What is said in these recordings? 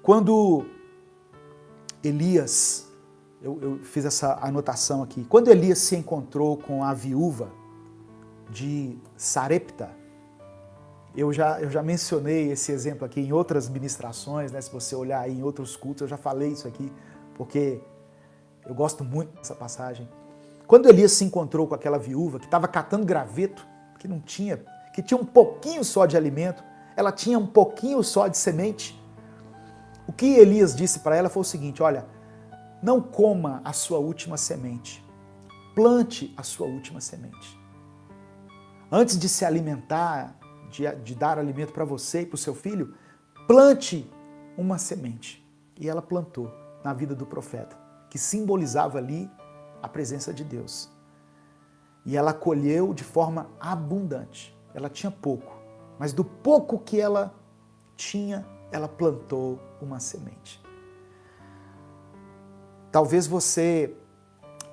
Quando Elias, eu fiz essa anotação aqui, quando Elias se encontrou com a viúva de Sarepta, eu já mencionei esse exemplo aqui em outras ministrações, né? Se você olhar aí em outros cultos, eu já falei isso aqui, porque eu gosto muito dessa passagem. Quando Elias se encontrou com aquela viúva que estava catando graveto, que tinha um pouquinho só de alimento, ela tinha um pouquinho só de semente, o que Elias disse para ela foi o seguinte: olha, não coma a sua última semente, plante a sua última semente. Antes de se alimentar, de dar alimento para você e para o seu filho, plante uma semente. E ela plantou na vida do profeta, que simbolizava ali a presença de Deus. E ela colheu de forma abundante. Ela tinha pouco, mas do pouco que ela tinha, ela plantou uma semente. Talvez você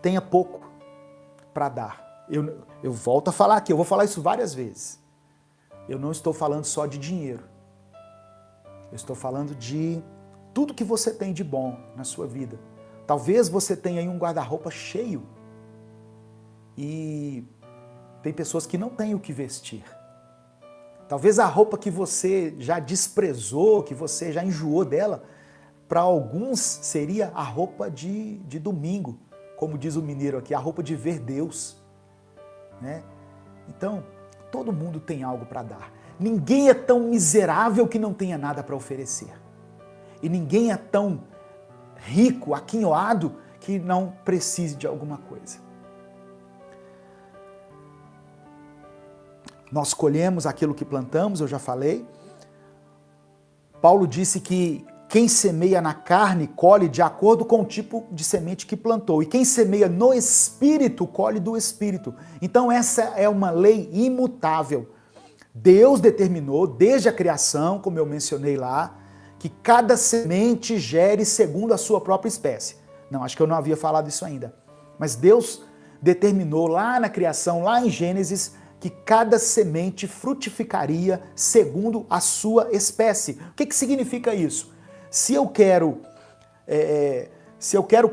tenha pouco para dar. Eu volto a falar aqui, eu vou falar isso várias vezes. Eu não estou falando só de dinheiro. Eu estou falando de tudo que você tem de bom na sua vida. Talvez você tenha aí um guarda-roupa cheio e tem pessoas que não têm o que vestir. Talvez a roupa que você já desprezou, que você já enjoou dela, para alguns seria a roupa de domingo, como diz o mineiro aqui, a roupa de ver Deus, né? Então, todo mundo tem algo para dar. Ninguém é tão miserável que não tenha nada para oferecer. E ninguém é tão rico, aquinhoado, que não precise de alguma coisa. Nós colhemos aquilo que plantamos, eu já falei. Paulo disse que quem semeia na carne colhe de acordo com o tipo de semente que plantou. E quem semeia no Espírito, colhe do Espírito. Então essa é uma lei imutável. Deus determinou, desde a criação, como eu mencionei lá, que cada semente gere segundo a sua própria espécie. Não, acho que eu não havia falado isso ainda. Mas Deus determinou lá na criação, lá em Gênesis, que cada semente frutificaria segundo a sua espécie. O que significa isso? Se eu quero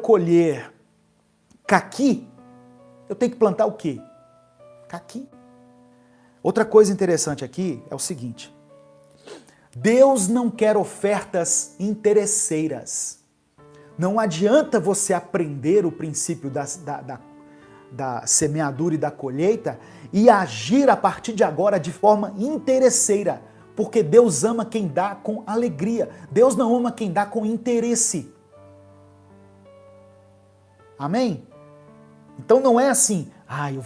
colher caqui, eu tenho que plantar o quê? Caqui. Outra coisa interessante aqui é o seguinte: Deus não quer ofertas interesseiras. Não adianta você aprender o princípio da semeadura e da colheita e agir a partir de agora de forma interesseira, porque Deus ama quem dá com alegria. Deus não ama quem dá com interesse. Amém? Então não é assim, eu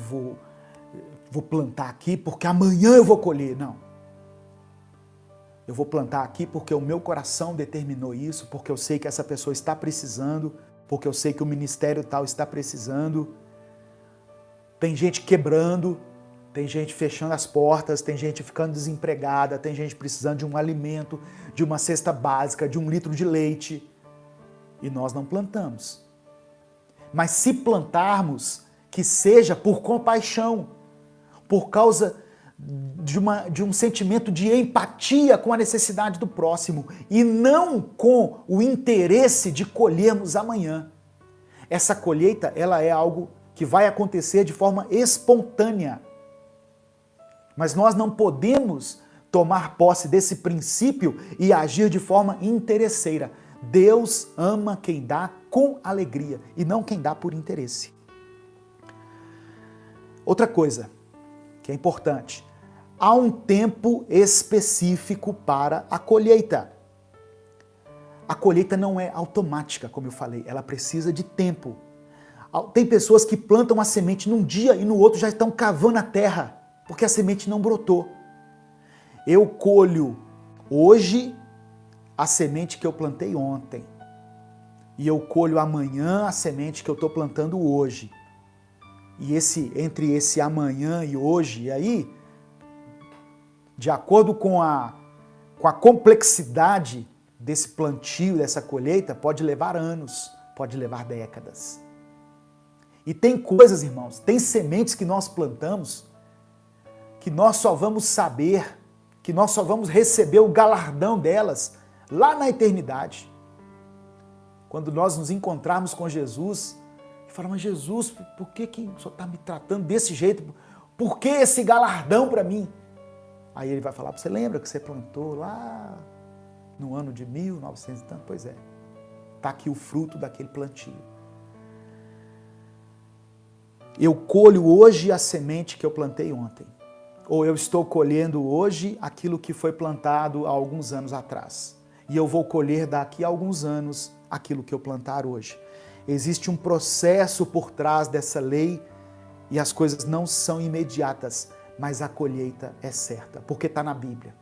vou plantar aqui porque amanhã eu vou colher. Não. Eu vou plantar aqui porque o meu coração determinou isso, porque eu sei que essa pessoa está precisando, porque eu sei que o ministério tal está precisando. Tem gente quebrando, tem gente fechando as portas, tem gente ficando desempregada, tem gente precisando de um alimento, de uma cesta básica, de 1 litro de leite. E nós não plantamos. Mas se plantarmos, que seja por compaixão, por causa de um sentimento de empatia com a necessidade do próximo e não com o interesse de colhermos amanhã. Essa colheita, ela é algo que vai acontecer de forma espontânea. Mas nós não podemos tomar posse desse princípio e agir de forma interesseira. Deus ama quem dá com alegria e não quem dá por interesse. Outra coisa que é importante: há um tempo específico para a colheita. A colheita não é automática, como eu falei, ela precisa de tempo. Tem pessoas que plantam a semente num dia e no outro já estão cavando a terra, porque a semente não brotou. Eu colho hoje a semente que eu plantei ontem. E eu colho amanhã a semente que eu estou plantando hoje. E entre esse amanhã e hoje, e aí, de acordo com a complexidade desse plantio, dessa colheita, pode levar anos, pode levar décadas. E tem coisas, irmãos, tem sementes que nós plantamos que nós só vamos saber, que nós só vamos receber o galardão delas lá na eternidade, quando nós nos encontrarmos com Jesus, e falar, mas Jesus, por que o Senhor está me tratando desse jeito? Por que esse galardão para mim? Aí ele vai falar, você lembra que você plantou lá no ano de 1900 e tanto? Pois é, está aqui o fruto daquele plantio. Eu colho hoje a semente que eu plantei ontem. Ou eu estou colhendo hoje aquilo que foi plantado há alguns anos atrás. E eu vou colher daqui a alguns anos aquilo que eu plantar hoje. Existe um processo por trás dessa lei e as coisas não são imediatas, mas a colheita é certa, porque está na Bíblia.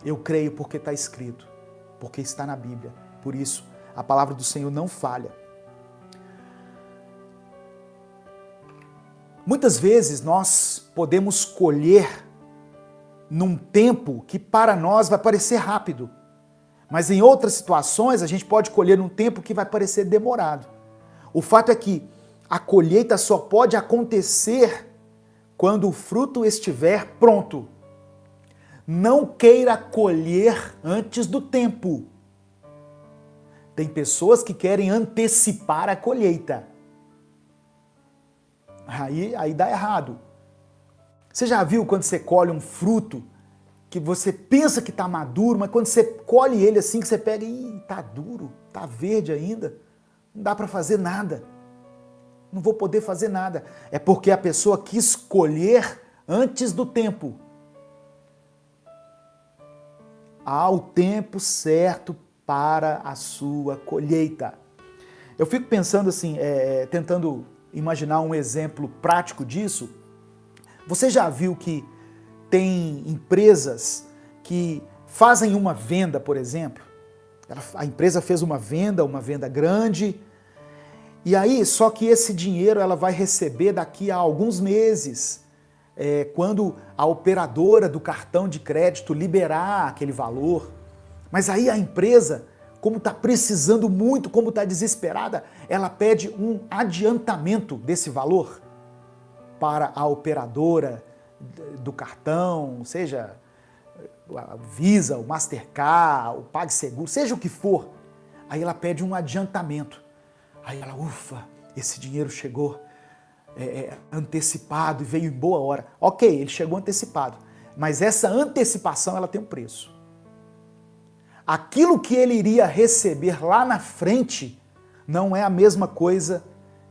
Eu creio porque está escrito, porque está na Bíblia. Por isso, a palavra do Senhor não falha. Muitas vezes nós podemos colher num tempo que para nós vai parecer rápido, mas em outras situações a gente pode colher num tempo que vai parecer demorado. O fato é que a colheita só pode acontecer quando o fruto estiver pronto. Não queira colher antes do tempo. Tem pessoas que querem antecipar a colheita. Aí dá errado. Você já viu quando você colhe um fruto que você pensa que está maduro, mas quando você colhe ele assim, que você pega e está duro, está verde ainda, não dá para fazer nada. Não vou poder fazer nada. É porque a pessoa quis colher antes do tempo. Há o tempo certo para a sua colheita. Eu fico pensando assim, tentando imaginar um exemplo prático disso. Você já viu que tem empresas que fazem uma venda, por exemplo? A empresa fez uma venda grande, e aí só que esse dinheiro ela vai receber daqui a alguns meses, quando a operadora do cartão de crédito liberar aquele valor. Mas aí a empresa, como está precisando muito, como está desesperada, ela pede um adiantamento desse valor para a operadora do cartão, seja a Visa, o Mastercard, o PagSeguro, seja o que for. Aí ela pede um adiantamento. Aí ela, ufa, esse dinheiro chegou antecipado e veio em boa hora. Ok, ele chegou antecipado, mas essa antecipação ela tem um preço. Aquilo que ele iria receber lá na frente não é a mesma coisa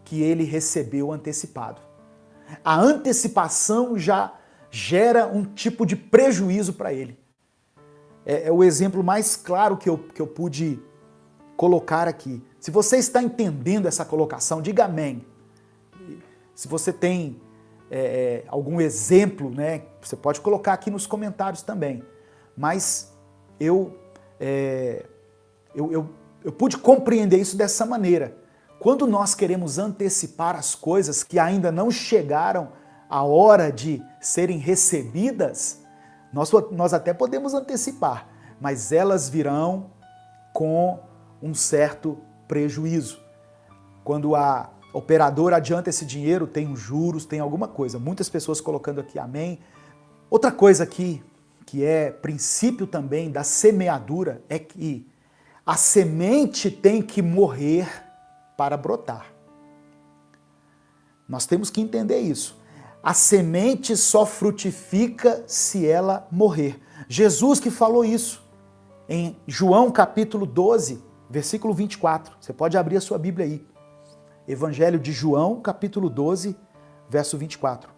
que ele recebeu antecipado. A antecipação já gera um tipo de prejuízo para ele. É o exemplo mais claro que eu pude colocar aqui. Se você está entendendo essa colocação, diga amém. Se você tem algum exemplo, né, você pode colocar aqui nos comentários também. Mas eu pude compreender isso dessa maneira. Quando nós queremos antecipar as coisas que ainda não chegaram à hora de serem recebidas, nós até podemos antecipar, mas elas virão com um certo prejuízo. Quando a operadora adianta esse dinheiro, tem os juros, tem alguma coisa. Muitas pessoas colocando aqui amém. Outra coisa aqui, que é princípio também da semeadura, é que a semente tem que morrer para brotar. Nós temos que entender isso. A semente só frutifica se ela morrer. Jesus que falou isso em João capítulo 12, versículo 24. Você pode abrir a sua Bíblia aí. Evangelho de João, capítulo 12, verso 24.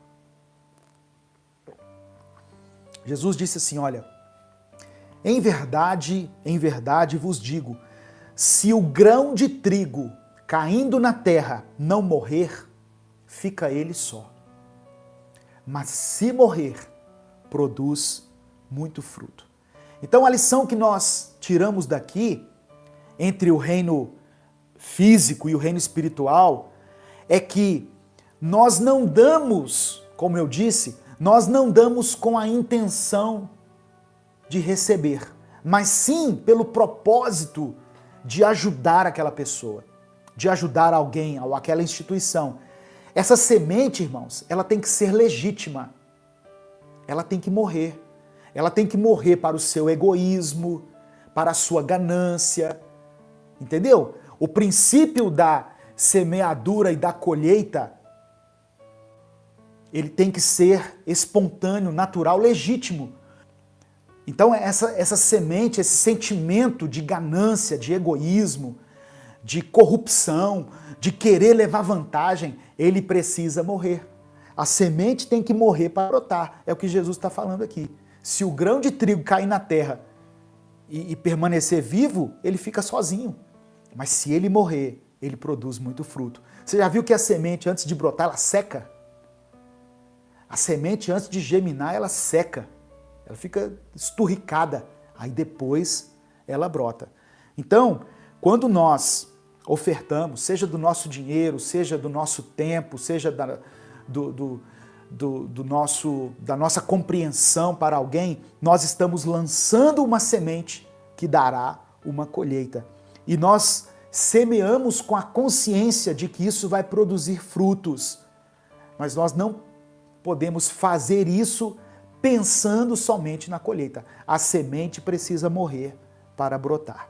Jesus disse assim, olha, em verdade vos digo, se o grão de trigo caindo na terra não morrer, fica ele só. Mas se morrer, produz muito fruto. Então a lição que nós tiramos daqui, entre o reino físico e o reino espiritual, é que nós não damos, como eu disse, nós não damos com a intenção de receber, mas sim pelo propósito de ajudar aquela pessoa, de ajudar alguém ou aquela instituição. Essa semente, irmãos, ela tem que ser legítima. Ela tem que morrer. Ela tem que morrer para o seu egoísmo, para a sua ganância. Entendeu? O princípio da semeadura e da colheita, ele tem que ser espontâneo, natural, legítimo. Então essa semente, esse sentimento de ganância, de egoísmo, de corrupção, de querer levar vantagem, ele precisa morrer. A semente tem que morrer para brotar. É o que Jesus está falando aqui. Se o grão de trigo cair na terra e permanecer vivo, ele fica sozinho. Mas se ele morrer, ele produz muito fruto. Você já viu que a semente, antes de brotar, ela seca? A semente, antes de germinar, ela seca. Ela fica esturricada. Aí depois ela brota. Então, quando nós ofertamos, seja do nosso dinheiro, seja do nosso tempo, seja da nossa compreensão para alguém, nós estamos lançando uma semente que dará uma colheita. E nós semeamos com a consciência de que isso vai produzir frutos. Mas nós não podemos fazer isso pensando somente na colheita. A semente precisa morrer para brotar.